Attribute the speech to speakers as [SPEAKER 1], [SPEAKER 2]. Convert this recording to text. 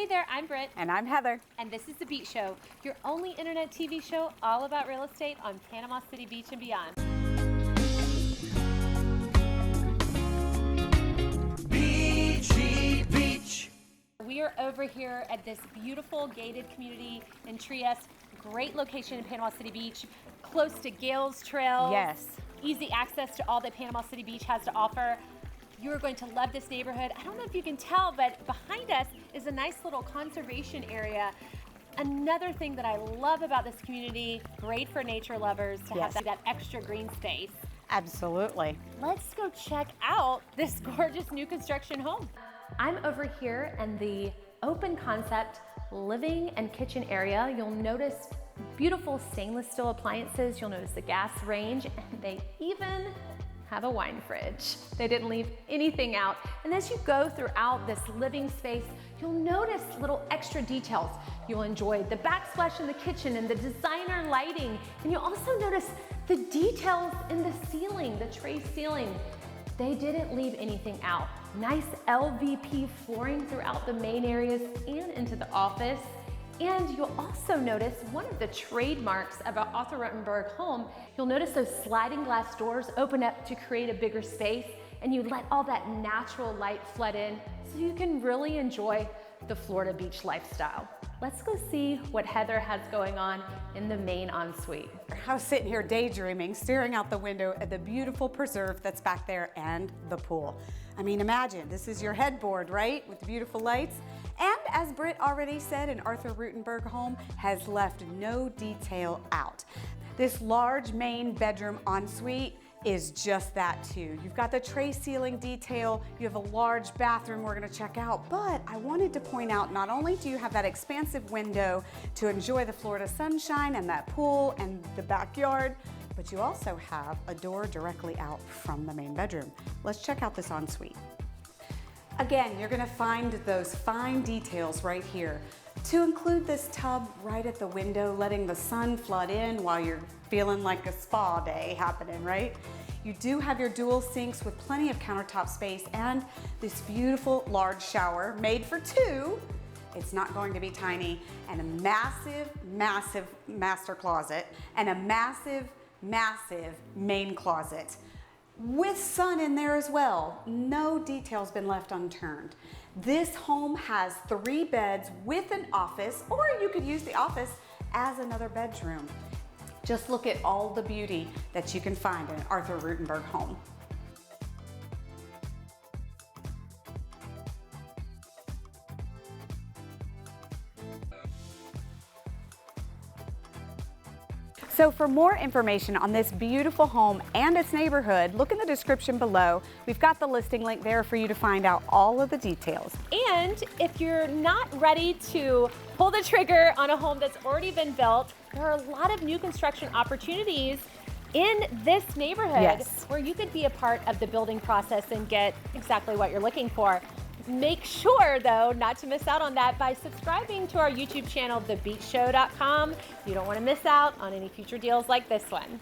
[SPEAKER 1] Hey there, I'm Britt.
[SPEAKER 2] And I'm Heather.
[SPEAKER 1] And this is The Beach Show, your only internet TV show all about real estate on Panama City Beach and beyond.
[SPEAKER 3] Beachy Beach.
[SPEAKER 1] We are over here at this beautiful gated community in Trieste. Great location in Panama City Beach, close to Gales Trail.
[SPEAKER 2] Yes.
[SPEAKER 1] Easy access to all that Panama City Beach has to offer. You're going to love this neighborhood. I don't know if you can tell, but behind us is a nice little conservation area. Another thing that I love about this community, great for nature lovers to have that extra green space.
[SPEAKER 2] Absolutely.
[SPEAKER 1] Let's go check out this gorgeous new construction home. I'm over here in the open concept living and kitchen area. You'll notice beautiful stainless steel appliances. You'll notice the gas range, and they even have a wine fridge. They didn't leave anything out. And as you go throughout this living space, you'll notice little extra details. You'll enjoy the backsplash in the kitchen and the designer lighting. And you'll also notice the details in the ceiling, the tray ceiling. They didn't leave anything out. Nice LVP flooring throughout the main areas and into the office. And you'll also notice one of the trademarks of an ARTHUR RUTENBERG home. You'll notice those sliding glass doors open up to create a bigger space, and you let all that natural light flood in so you can really enjoy the Florida beach lifestyle. Let's go see what Heather has going on in the main ensuite.
[SPEAKER 2] I was sitting here daydreaming, staring out the window at the beautiful preserve that's back there and the pool. I mean, imagine, this is your headboard, right? With the beautiful lights. And as Britt already said, an ARTHUR RUTENBERG home has left no detail out. This large main bedroom ensuite is just that too. You've got the tray ceiling detail, you have a large bathroom we're gonna check out, but I wanted to point out not only do you have that expansive window to enjoy the Florida sunshine and that pool and the backyard, but you also have a door directly out from the main bedroom. Let's check out this ensuite. Again, you're gonna find those fine details right here. To include this tub right at the window, letting the sun flood in while you're feeling like a spa day happening, right? You do have your dual sinks with plenty of countertop space and this beautiful large shower made for two. It's not going to be tiny, and a massive, massive master closet and a massive, massive main closet with sun in there as well. No detail's been left unturned. This home has 3 beds with an office, or you could use the office as another bedroom. Just look at all the beauty that you can find in an ARTHUR RUTENBERG home. So for more information on this beautiful home and its neighborhood, look in the description below. We've got the listing link there for you to find out all of the details.
[SPEAKER 1] And if you're not ready to pull the trigger on a home that's already been built, there are a lot of new construction opportunities in this neighborhood where you could be a part of the building process and get exactly what you're looking for. Make sure, though, not to miss out on that by subscribing to our YouTube channel, thebeachshow.com. You don't want to miss out on any future deals like this one.